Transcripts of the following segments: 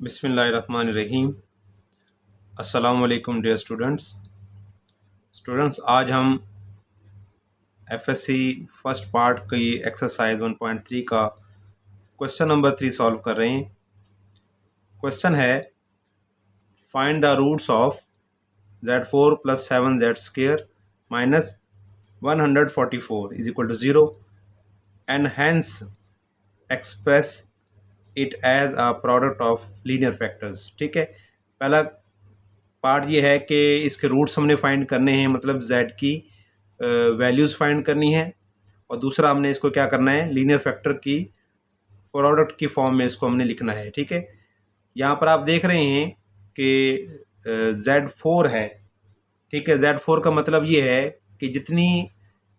बिस्मिल्लाहिर्रहमानिर्रहीम। अस्सलाम वालेकुम डियर स्टूडेंट्स, आज हम एफएससी फर्स्ट पार्ट की एक्सरसाइज 1.3 का क्वेश्चन नंबर 3 सॉल्व कर रहे हैं। क्वेश्चन है find the roots of z4 + 7z² minus 144 is equal to 0 and hence express it as a product of linear factors. ठीक है, पहला पार्ट ये है कि इसके रूट्स हमने फाइंड करने हैं, मतलब z की वैल्यूज़ फाइंड करनी है, और दूसरा हमने इसको क्या करना है, लीनियर फैक्टर की प्रोडक्ट की फॉर्म में इसको हमने लिखना है। ठीक है, यहाँ पर आप देख रहे हैं कि z4 है। ठीक है, z4 का मतलब ये है कि जितनी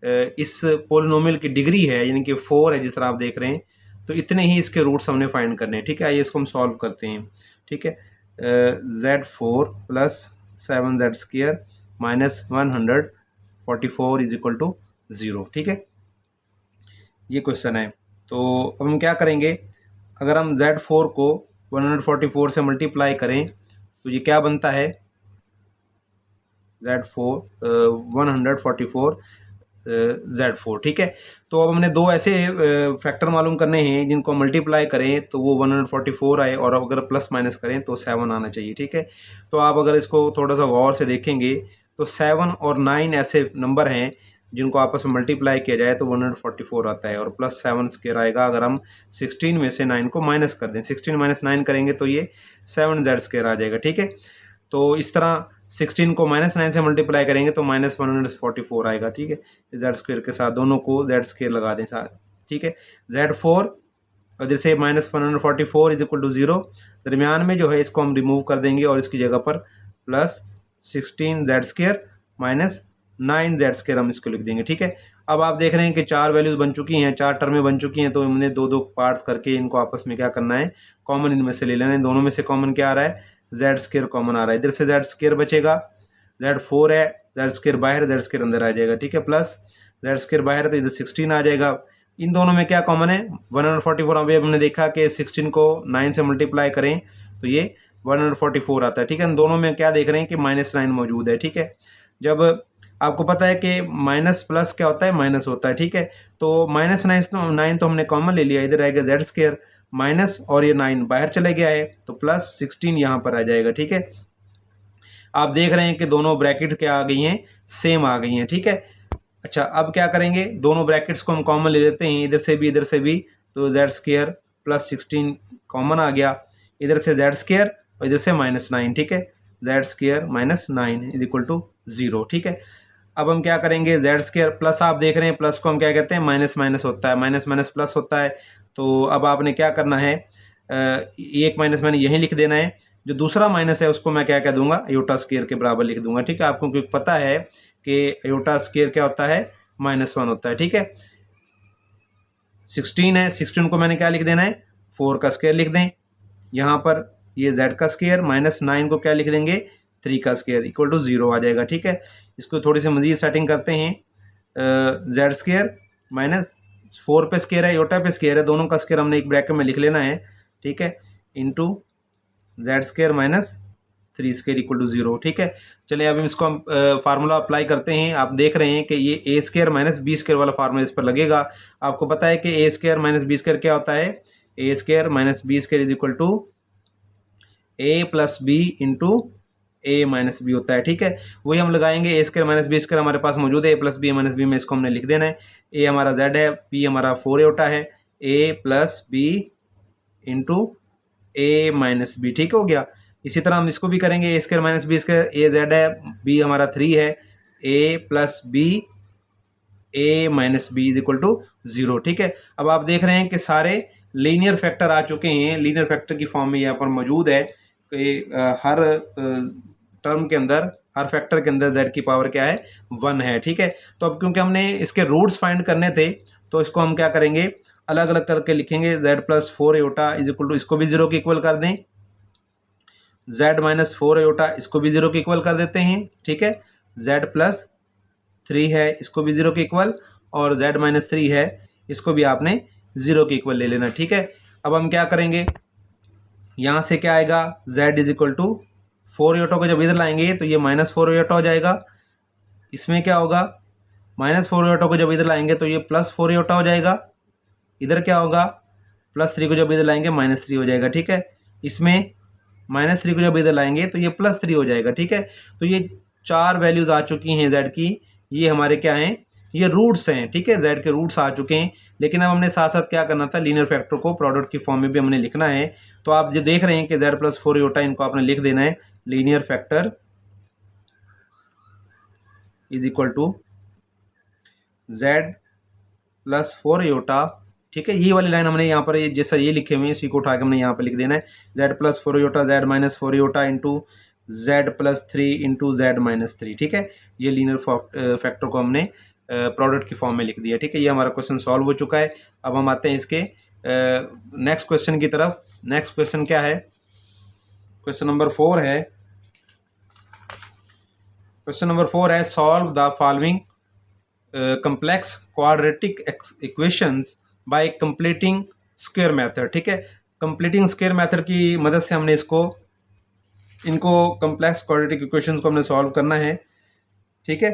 इस पोलिनोमियल की डिग्री है, यानी कि 4 है जिस तरह आप देख रहे हैं, तो इतने ही इसके रूट्स हमने फाइंड करने हैं। ठीक है, आइए इसको हम सॉल्व करते हैं। ठीक है, z4 + 7z² minus 144 is equal to 0। ठीक है, ये क्वेश्चन है। तो अब हम क्या करेंगे, अगर हम z4 को 144 से मल्टीप्लाई करें तो ये क्या बनता है, z4 144 z4। ठीक है, तो अब हमने दो ऐसे फैक्टर मालूम करने हैं जिनको मल्टीप्लाई करें तो वो 144 आए, और अगर प्लस माइनस करें तो 7 आना चाहिए। ठीक है, तो आप अगर इसको थोड़ा सा गौर से देखेंगे तो 7 और 9 ऐसे नंबर हैं जिनको आपस में मल्टीप्लाई किया जाए तो 144 आता है, और +7² आएगा अगर हम 16 में से 9 को माइनस कर दें। 16 - 9 करेंगे तो ये 7z² आ जाएगा। ठीक है, तो इस तरह 16 को -9 से मल्टीप्लाई करेंगे तो -144 आएगा। ठीक है, z² के साथ दोनों को z² लगा दें साथ। ठीक है, z4 और जैसे -144 इज इक्वल टू 0, दरमियान में जो है इसको हम रिमूव कर देंगे और इसकी जगह पर +16z² माइनस 9z² हम इसको लिख देंगे। ठीक है, अब आप देख रहे हैं कि 4 वैल्यूज बन चुकी हैं, 4 टर्में बन चुकी हैं, तो हमने दो दो पार्ट्स करके इनको आपस में क्या करना है, कॉमन इनमें से ले लेना है। दोनों में से कॉमन क्या आ रहा है, z² कॉमन आ रहा है, इधर से z² बचेगा, z4 है, z² बाहर, z² अंदर आ जाएगा। ठीक है, प्लस z² बाहर है तो इधर 16 आ जाएगा। इन दोनों में क्या कॉमन है, 144। अभी हमने देखा कि 16 को 9 से मल्टीप्लाई करें तो ये 144 आता है। ठीक है, इन दोनों में क्या देख रहे हैं कि -9 मौजूद है। ठीक है, जब आपको पता है कि माइनस प्लस क्या होता है, माइनस होता है। ठीक है, तो -9 तो हमने कॉमन ले लिया, इधर आएगा z² माइनस, और ये 9 बाहर चले गया है तो +16 यहाँ पर आ जाएगा। ठीक है, आप देख रहे हैं कि दोनों ब्रैकेट क्या आ गई हैं, सेम आ गई हैं। ठीक है, अच्छा अब क्या करेंगे, दोनों ब्रैकेट्स को हम कॉमन ले लेते हैं, इधर से भी इधर से भी, तो z² +16 कॉमन आ गया, इधर से z² और इधर से -9। ठीक है, z² -9 इज इक्वल टू 0। ठीक है, अब हम क्या करेंगे, z² प्लस, आप देख रहे हैं प्लस को हम क्या कहते हैं, माइनस माइनस होता है, माइनस माइनस प्लस होता है। तो अब आपने क्या करना है, एक माइनस मैंने यहीं लिख देना है, जो दूसरा माइनस है उसको मैं क्या कह दूंगा, अयोटा² के बराबर लिख दूंगा। ठीक है, आपको क्योंकि पता है कि अयोटा² क्या होता है, -1 होता है। ठीक है, 16 है, 16 को मैंने क्या लिख देना है, 4 का स्क्वायर लिख दें, यहाँ पर ये z² -9 को क्या लिख देंगे, 3 का स्क्वायर इक्वल टू 0 आ जाएगा। ठीक है, इसको थोड़ी सी मजीद सेटिंग करते हैं, z² -4 पे स्क्वायर है, योटा पे स्क्वायर है, दोनों का स्क्वायर हमने एक ब्रैकेट में लिख लेना है। ठीक है, इंटू z² -3² इक्वल टू 0। ठीक है, चलिए अब इसको हम फार्मूला अप्लाई करते हैं। आप देख रहे हैं कि ये a² - b² वाला फार्मूला इस पर लगेगा। आपको पता है कि a² - b² क्या होता है, a² - b² is equal to a + b into a - b होता है। ठीक है, वही हम लगाएंगे, a² - b² हमारे पास मौजूद है, a + b - b में इसको हमने लिख देना है। a हमारा z है, b हमारा 4 योटा है, a + b into a - b। ठीक हो गया, इसी तरह हम इसको भी करेंगे, a² - b², a z है, b हमारा 3 है, a + b a - b is equal to 0। ठीक है, अब आप देख रहे हैं कि सारे लीनियर फैक्टर आ चुके हैं, लीनियर फैक्टर की फॉर्म में यहाँ पर मौजूद है कि हर टर्म के अंदर, हर फैक्टर के अंदर z की पावर क्या है, 1 है। ठीक है, तो अब क्योंकि हमने इसके रूट्स फाइंड करने थे तो इसको हम क्या करेंगे, अलग अलग करके लिखेंगे, z + 4 iota is equal to, इसको भी 0 के इक्वल कर दें, z - 4 अयोटा इसको भी 0 के इक्वल कर देते हैं। ठीक है, z + 3 है, इसको भी 0 के इक्वल, और z - 3 है, इसको भी आपने 0 के इक्वल ले लेना। ठीक है, अब हम क्या करेंगे, यहाँ से क्या आएगा, z is equal to 4 iota को जब इधर लाएंगे तो ये -4 आयोटा हो जाएगा। इसमें क्या होगा, -4 आयोटा को जब इधर लाएंगे तो ये +4 आयोटा हो जाएगा। इधर क्या होगा, +3 को जब इधर लाएंगे -3 हो जाएगा। ठीक है, इसमें -3 को जब इधर लाएंगे तो ये +3 हो जाएगा। ठीक है, तो ये 4 वैल्यूज आ चुकी हैं z की। ये हमारे क्या हैं, ये रूट्स हैं। ठीक है, z के रूट्स आ चुके हैं। लेकिन अब हमने साथ साथ क्या करना था, लीनियर फैक्टर को प्रोडक्ट की फॉर्म में भी हमने लिखना है। तो आप जो देख रहे हैं कि z + 4 आयोटा, इनको आपने लिख देना है, linear factor is equal to z + 4 iota. ठीक है, ये वाली लाइन हमने यहाँ पर जैसा ये लिखे हुए हैं इसी को उठा के हमने यहाँ पर लिख देना है, z + 4 iota, z - 4 iota into z + 3 into z - 3। ठीक है, ये लीनियर फैक्टर को हमने प्रोडक्ट की फॉर्म में लिख दिया। ठीक है, ये हमारा क्वेश्चन सॉल्व हो चुका है। अब हम आते हैं इसके नेक्स्ट क्वेश्चन की तरफ। नेक्स्ट क्वेश्चन क्या है, क्वेश्चन नंबर 4 है। क्वेश्चन नंबर 4 है, solve the following complex quadratic equations by completing square method। ठीक है, completing square method की मदद से हमने इनको complex quadratic equations को हमने सॉल्व करना है। ठीक है,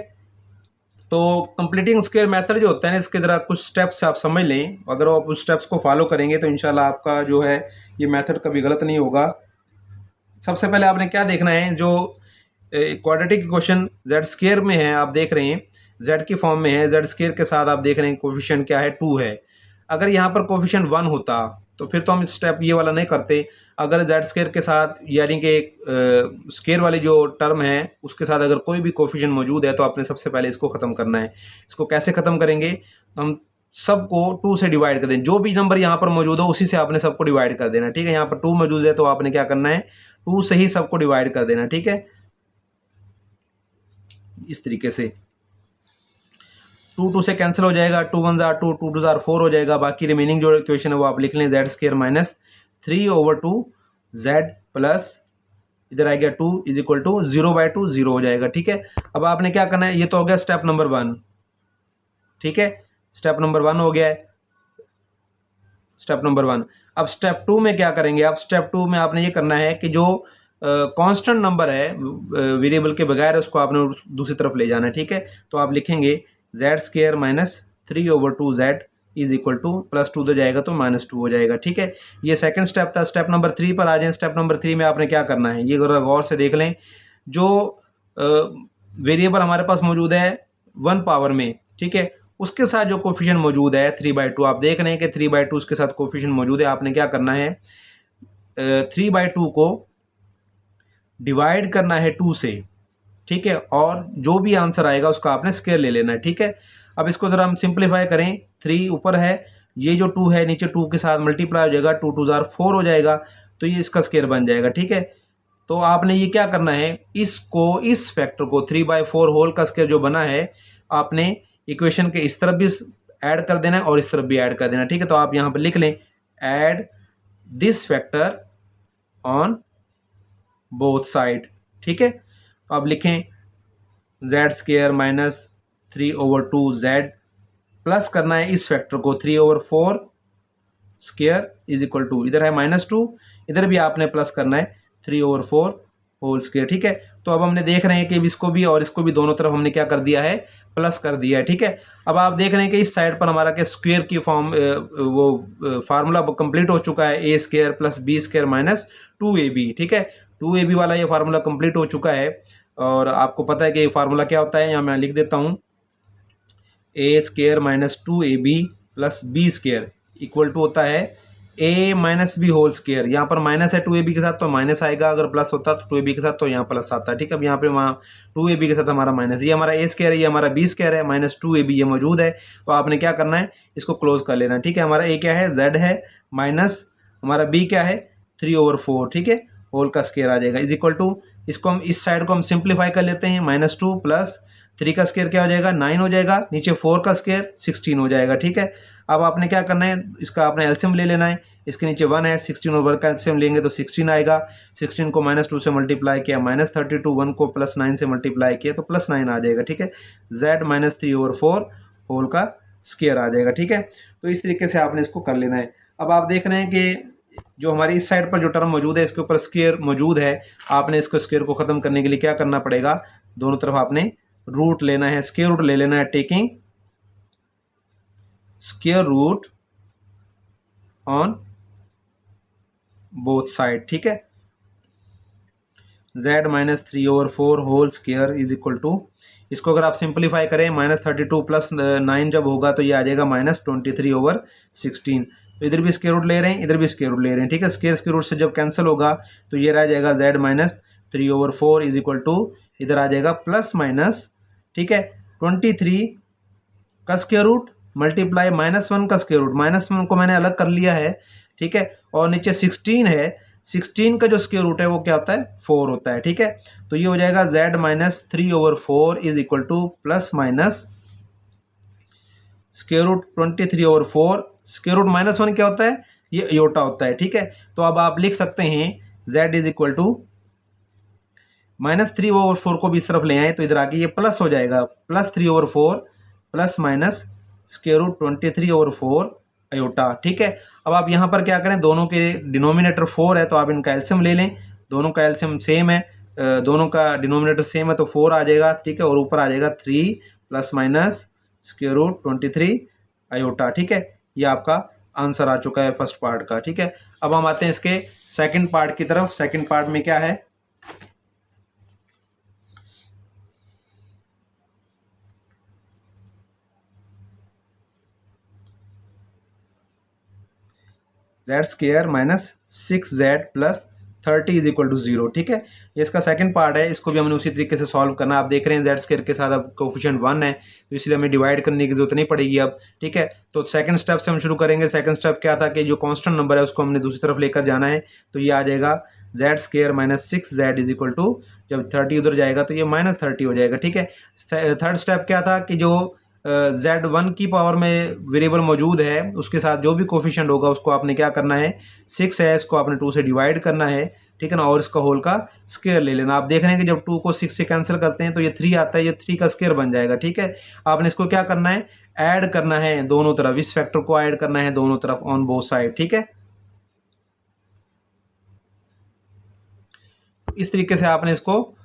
तो completing square method जो होता है ना, इसके जरा कुछ स्टेप्स आप समझ लें। अगर आप उस स्टेप्स को फॉलो करेंगे तो इंशाल्लाह आपका जो है ये मेथड कभी गलत नहीं होगा। सबसे पहले आपने क्या देखना है, जो क्वाड्रेटिक इक्वेशन z स्क्वायर में है, आप देख रहे हैं z की फॉर्म में है, z स्क्वायर के साथ आप देख रहे हैं कोफिशिएंट क्या है, 2 है। अगर यहाँ पर कोफिशिएंट 1 होता तो फिर तो हम स्टेप ये वाला नहीं करते। अगर z स्क्वायर के साथ यानी कि स्क्वायर वाली जो टर्म है उसके साथ अगर कोई भी कोफिशिएंट मौजूद है तो आपने सबसे पहले इसको ख़त्म करना है। इसको कैसे ख़त्म करेंगे, तो हम सबको 2 से डिवाइड कर दें। जो भी नंबर यहाँ पर मौजूद हो उसी से आपने सबको डिवाइड कर देना। ठीक है, यहाँ पर 2 मौजूद है तो आपने क्या करना है, 2 से ही सबको डिवाइड कर देना। ठीक है, इस तरीके से 2 से कैंसिल हो जाएगा, 2 1 जार 2, 2 2 जार 4 हो जाएगा। बाकी रिमेनिंग जो इक्वेशन है वो आप लिख लें, z square minus 3/2 z plus इधर आ गया 2 इज इक्वल टू 0/2 0 हो जाएगा। ठीक है, अब आपने क्या करना है, ये तो हो गया स्टेप नंबर 1। ठीक है, स्टेप नंबर 1 हो गया है, स्टेप नंबर 1। अब स्टेप 2 में क्या करेंगे, अब स्टेप 2 में आपने ये करना है कि जो कांस्टेंट नंबर है वेरिएबल के बगैर उसको आपने दूसरी तरफ ले जाना है। ठीक है, तो आप लिखेंगे z square minus 3/2 z is equal to +2 उधर जाएगा तो -2 हो जाएगा। ठीक है, ये सेकंड स्टेप था। स्टेप नंबर 3 पर आ जाए। स्टेप नंबर 3 में आपने क्या करना है, ये गौर से देख लें। जो वेरिएबल हमारे पास मौजूद है 1 पावर में, ठीक है, उसके साथ जो कोफिशिएंट मौजूद है 3/2, आप देख रहे हैं कि 3/2 उसके साथ कोफिशिएंट मौजूद है। आपने क्या करना है, 3/2 को डिवाइड करना है 2 से। ठीक है, और जो भी आंसर आएगा उसका आपने स्क्वायर ले लेना है। ठीक है, अब इसको जरा हम सिंप्लीफाई करें। 3 ऊपर है, ये जो 2 है नीचे 2 के साथ मल्टीप्लाई हो जाएगा, 2 2 जार 4 हो जाएगा, तो ये इसका स्क्वायर बन जाएगा। ठीक है, तो आपने ये क्या करना है, इसको इस फैक्टर को 3/4 होल का स्क्वायर जो बना है आपने इक्वेशन के इस तरफ भी ऐड कर देना है और इस तरफ भी ऐड कर देना है। ठीक है, तो आप यहाँ पर लिख लें, add this factor on both side. ठीक है, तो आप लिखें z square minus 3/2 z plus करना है इस फैक्टर को 3/4 स्क्वायर इज इक्वल टू, इधर है -2, इधर भी आपने प्लस करना है 3/4 होल स्क्वायर। ठीक है, तो अब हमने देख रहे हैं कि इसको भी और इसको भी दोनों तरफ हमने क्या कर दिया है, प्लस कर दिया है। ठीक है, अब आप देख रहे हैं कि इस साइड पर हमारा क्या स्क्वायर की फॉर्म वो फार्मूला कंप्लीट हो चुका है, a square plus b square minus 2ab। ठीक है, 2ab वाला ये फार्मूला कंप्लीट हो चुका है। और आपको पता है कि फार्मूला क्या होता है, यहाँ मैं लिख देता हूँ, a square minus 2ab plus b square equal to होता है a minus B whole square. यहाँ पर माइनस है 2ab के साथ तो माइनस आएगा, अगर प्लस होता तो 2ab के साथ तो यहाँ प्लस आता। ठीक है, अब यहाँ पे वहाँ 2ab के साथ हमारा माइनस, ये हमारा a स्क्वायर है, ये हमारा b स्क्वायर है, माइनस 2ab ये मौजूद है, तो आपने क्या करना है, इसको क्लोज कर लेना। ठीक है, हमारा a क्या है, z है, माइनस हमारा b क्या है, 3/4। ठीक है, होल का स्क्वायर आ जाएगा इज इक्वल टू, इसको हम इस साइड को हम सिंप्लीफाई कर लेते हैं, -2 प्लस 3 का स्क्वायर क्या हो जाएगा, 9 हो जाएगा, नीचे 4 का स्क्वायर 16 हो जाएगा। ठीक है, अब आपने क्या करना है, इसका आपने एलसीएम ले लेना है। इसके नीचे 1 है, 16 ओवर का एलसीएम लेंगे तो 16 आएगा। 16 को -2 से मल्टीप्लाई किया -32, 1 को +9 से मल्टीप्लाई किया तो +9 आ जाएगा। ठीक है, z माइनस 3/4 होल का स्क्वायर आ जाएगा। ठीक है, तो इस तरीके से आपने इसको कर लेना है। अब आप देख रहे हैं कि जो हमारी इस साइड पर जो टर्म मौजूद है इसके ऊपर स्क्वायर मौजूद है, आपने इसको स्क्वायर को ख़त्म करने के लिए क्या करना पड़ेगा, दोनों तरफ आपने रूट लेना है, स्क्वायर रूट ले लेना है, taking square root on both side. ठीक है, z minus 3/4 whole square is equal to, इसको अगर आप सिंप्लीफाई करें -32 प्लस 9 जब होगा तो ये आ जाएगा -23/16। तो इधर भी स्क्वायर रूट ले रहे हैं, इधर भी स्क्वायर रूट ले रहे हैं। ठीक है, स्क्वायर रूट से जब कैंसिल होगा तो ये रह जाएगा z minus 3/4 is equal to, इधर आ जाएगा प्लस माइनस, ठीक है, 23 का स्क्वायर रूट मल्टीप्लाई -1 का स्क्वायर रूट, -1 को मैंने अलग कर लिया है। ठीक है, और नीचे 16 है, 16 का जो स्क्वायर रूट है वो क्या होता है, 4 होता है। ठीक है, तो ये हो जाएगा z minus 3/4 is equal to plus minus square root 23/4, square root -1 क्या होता है, ये आयोटा होता है। ठीक है, तो अब आप लिख सकते हैं z इज इक्वल टू -3/4 को भी इस तरफ ले आए तो इधर आके ये प्लस हो जाएगा, +3/4 plus minus square root 23/4 iota. ठीक है, अब आप यहाँ पर क्या करें, दोनों के डिनोमिनेटर 4 है तो आप इनका एलसीएम ले लें, दोनों का एलसीएम सेम है, दोनों का डिनोमिनेटर सेम है तो 4 आ जाएगा। ठीक है, और ऊपर आ जाएगा 3 plus minus square root 23 iota. ठीक है, ये आपका आंसर आ चुका है फर्स्ट पार्ट का। ठीक है, अब हम आते हैं इसके सेकंड पार्ट की तरफ। सेकंड पार्ट में क्या है, z² minus 6z plus 30 is equal to 0। ठीक है, ये इसका सेकंड पार्ट है, इसको भी हमने उसी तरीके से सॉल्व करना। आप देख रहे हैं z² के साथ अब कोफिशिएंट 1 है तो इसलिए हमें डिवाइड करने की जरूरत नहीं पड़ेगी अब। ठीक है, तो सेकंड स्टेप से हम शुरू करेंगे। सेकंड स्टेप क्या था कि जो कांस्टेंट नंबर है उसको हमने दूसरी तरफ लेकर जाना है, तो ये आ जाएगा z² minus 6z is equal to, जब 30 उधर जाएगा तो ये -30 हो जाएगा। ठीक है, थर्ड स्टेप क्या था कि जो z1 की पावर में वेरिएबल मौजूद है उसके साथ जो भी कोफिशिएंट होगा उसको आपने क्या करना है, 6 है इसको आपने 2 से डिवाइड करना है। ठीक है ना, और इसका होल का स्क्वायर ले लेना। आप देख रहे हैं कि जब 2 को 6 से कैंसिल करते हैं तो ये 3 आता है, ये 3 का स्क्वायर बन जाएगा। ठीक है, आपने इसको क्या करना है, ऐड करना है दोनों तरफ, इस फैक्टर को ऐड करना है दोनों तरफ ऑन बोथ साइड। ठीक है, इस तरीके से आपने इसको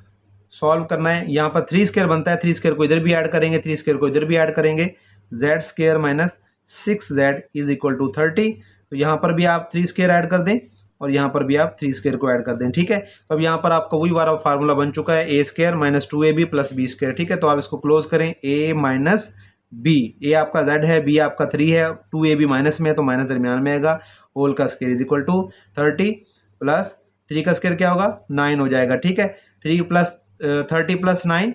सॉल्व करना है। यहाँ पर 3² बनता है, 3² को इधर भी ऐड करेंगे, 3² को इधर भी ऐड करेंगे, z² minus 6z is equal to 30। तो यहाँ पर भी आप 3² ऐड कर दें और यहाँ पर भी आप 3² को ऐड कर दें। ठीक है, तो अब यहाँ पर आपका वही वाला फार्मूला बन चुका है, a² minus 2ab plus b²। ठीक है, तो आप इसको क्लोज करें, a माइनस b, a आपका z है, b आपका 3 है, 2ab माइनस में है तो माइनस दरमियान में आएगा, होल का square is equal to 30 plus 3 का स्क्वायर क्या होगा, 9 हो जाएगा। ठीक है, 3 प्लस 30 प्लस 9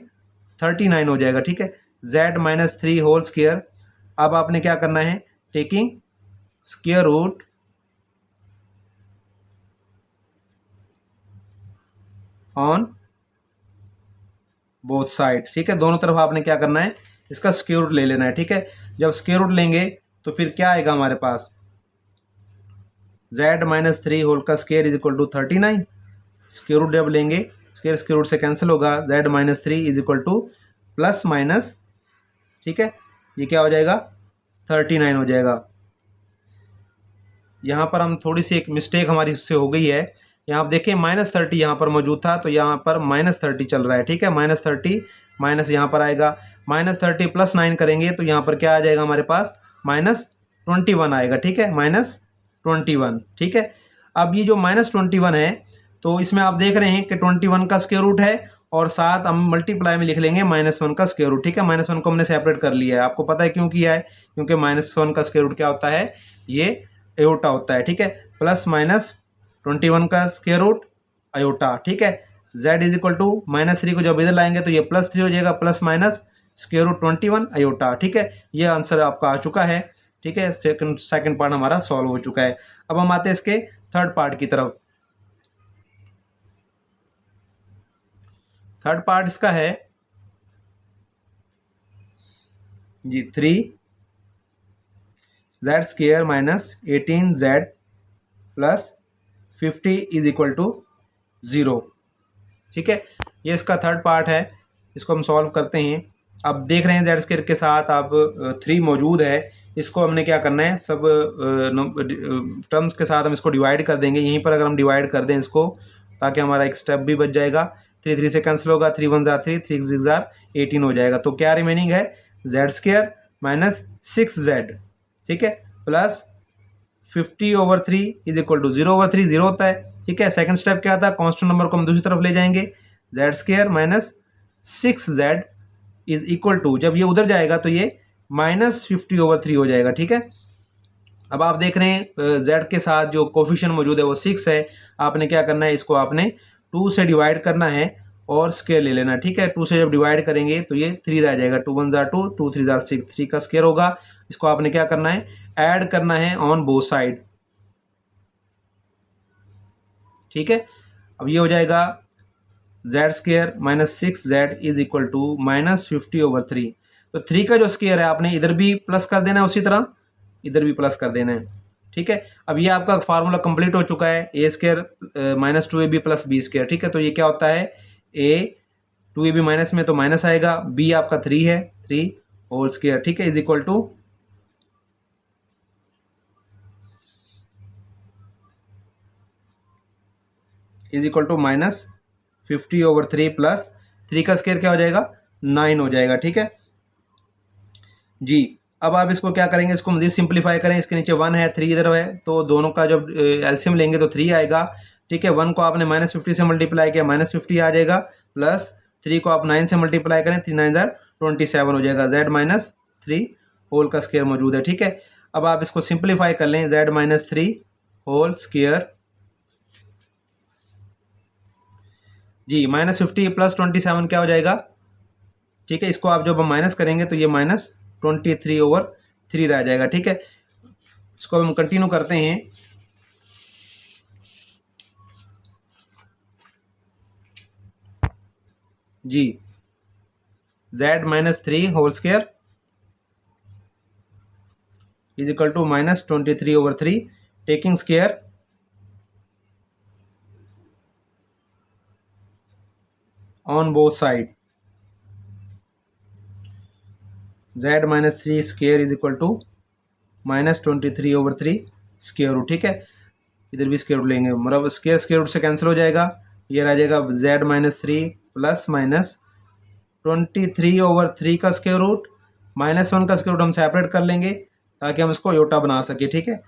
39 हो जाएगा। ठीक है, z माइनस 3 होल स्क्वायर। अब आपने क्या करना है, taking square root on both side. ठीक है, दोनों तरफ आपने क्या करना है, इसका स्क्वायर रूट ले लेना है। ठीक है, जब स्क्वायर रूट लेंगे तो फिर क्या आएगा हमारे पास, z माइनस 3 होल का square is equal to 39। Square root जब लेंगे, स्क्वायर रूट से कैंसिल होगा, z minus 3 is equal to plus minus, ठीक है, ये क्या हो जाएगा, 39 हो जाएगा। यहाँ पर हम थोड़ी सी एक मिस्टेक हमारी उससे हो गई है, यहाँ आप देखें -30 यहाँ पर मौजूद था तो यहाँ पर -30 चल रहा है। ठीक है, -30 माइनस यहाँ पर आएगा, -30 प्लस 9 करेंगे तो यहाँ पर क्या आ जाएगा हमारे पास, -21 आएगा। ठीक है, -21। ठीक है, अब ये जो -21 है तो इसमें आप देख रहे हैं कि 21 का स्क्वायर रूट है और साथ हम मल्टीप्लाई में लिख लेंगे -1 का स्क्वायर रूट। ठीक है, -1 को हमने सेपरेट कर लिया है, आपको पता है क्यों किया है, क्योंकि -1 का स्क्वायर रूट क्या होता है, ये आयोटा होता है। ठीक है, प्लस माइनस 21 का स्क्वायर रूट आयोटा। ठीक है, z इज इक्वल टू -3 को जब इधर लाएंगे तो ये +3 हो जाएगा, plus minus square root 21 iota. ठीक है, ये आंसर आपका आ चुका है। ठीक है, सेकंड पार्ट हमारा सॉल्व हो चुका है। अब हम आते हैं इसके थर्ड पार्ट की तरफ। थर्ड पार्ट इसका है जी 3z² minus 18z plus 50 is equal to 0। ठीक है, ये इसका थर्ड पार्ट है, इसको हम सॉल्व करते हैं। अब देख रहे हैं z² के साथ अब 3 मौजूद है, इसको हमने क्या करना है, सब टर्म्स के साथ हम इसको डिवाइड कर देंगे। यहीं पर अगर हम डिवाइड कर दें इसको, ताकि हमारा एक स्टेप भी बच जाएगा। 3 3 से कैंसिल होगा, 3 1 जार 3, 3 6 जार 18 हो जाएगा। तो क्या रिमेनिंग है, जेड स्क्वायर माइनस 6z, ठीक है, प्लस 50/3 इज इक्वल टू 0/3 0 होता है, ठीक है। सेकंड स्टेप क्या था, कांस्टेंट नंबर को हम दूसरी तरफ ले जाएंगे, Z square minus 6z is equal to, जब ये उधर जाएगा तो ये -50/3 हो जाएगा, ठीक है। अब आप देख रहे हैं z के साथ जो कोफिशिएंट मौजूद है वो 6 है। आपने क्या करना है, इसको आपने 2 से डिवाइड करना है और स्क्वायर ले लेना, ठीक है। 2 से जब डिवाइड करेंगे तो ये 3 रह जाएगा, 2 1 जार 2, 2 3 जार 6, 3 का स्क्वायर होगा। इसको आपने क्या करना है, ऐड करना है ऑन बोथ साइड, ठीक है। अब ये हो जाएगा Z square minus 6z is equal to -50/3। तो 3 का जो स्क्वायर है आपने इधर भी प्लस कर देना है, उसी तरह इधर भी प्लस कर देना है, ठीक है। अब ये आपका फार्मूला कंप्लीट हो चुका है, a square minus 2ab plus b square, ठीक है। तो ये क्या होता है, ए 2ab माइनस में तो माइनस आएगा, बी आपका 3 है, 3 होल स्क्वायर, ठीक है, इज इक्वल टू -50/3 प्लस 3 का स्क्वायर क्या हो जाएगा, 9 हो जाएगा, ठीक है जी। अब आप इसको क्या करेंगे, इसको मजीद सिंप्लीफाई करें। इसके नीचे 1 है, 3 इधर है, तो दोनों का जब एलसीएम लेंगे तो 3 आएगा, ठीक है। 1 को आपने -50 से मल्टीप्लाई किया, -50 आ जाएगा, प्लस 3 को आप 9 से मल्टीप्लाई करें, 3 9 जार 27 हो जाएगा। z-3 होल का स्क्वायर मौजूद है, ठीक है। अब आप इसको सिंप्लीफाई कर लें, z-3 होल स्क्वायर जी, -50 प्लस 27 क्या हो जाएगा, ठीक है। इसको आप जब हम माइनस करेंगे तो ये -23/3 रह जाएगा, ठीक है। इसको हम कंटिन्यू करते हैं। जी, z-3 whole square is equal to -23/3, taking square on both side, z-3 square is equal to -23/3 square root, ठीक है। इधर भी स्क्वायर रूट लेंगे, मतलब स्क्वायर रूट से कैंसिल हो जाएगा, ये रह जाएगा z-3 प्लस -23/3 का स्क्वायर रूट, -1 का स्क्वायर रूट हम सेपरेट कर लेंगे ताकि हम इसको योटा बना सके, ठीक है।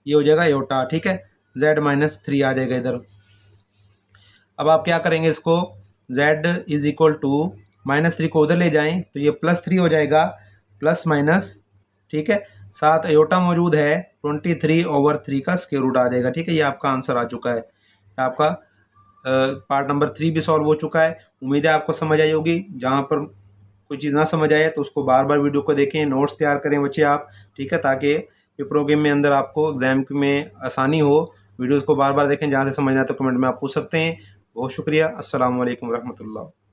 ये हो जाएगा योटा, ठीक है, z-3 आ जाएगा इधर। अब आप क्या करेंगे, इसको z इज इक्वल टू -3 को उधर ले जाएं तो ये +3 हो जाएगा, प्लस माइनस, ठीक है। साथ अयोटा मौजूद है, 23/3 का स्क्वायर रूट आ जाएगा, ठीक है। ये आपका आंसर आ चुका है, आपका पार्ट नंबर 3 भी सॉल्व हो चुका है। उम्मीद है आपको समझ आई होगी। जहाँ पर कोई चीज़ ना समझ आए तो उसको बार बार वीडियो को देखें, नोट्स तैयार करें बच्चे आप, ठीक है, ताकि पेपरों के में अंदर आपको एग्जाम में आसानी हो। वीडियोज़ को बार बार देखें, जहाँ से समझना है तो कमेंट में आप पूछ सकते हैं। बहुत शुक्रिया। अस्सलाम वालेकुम रहमतुल्लाह।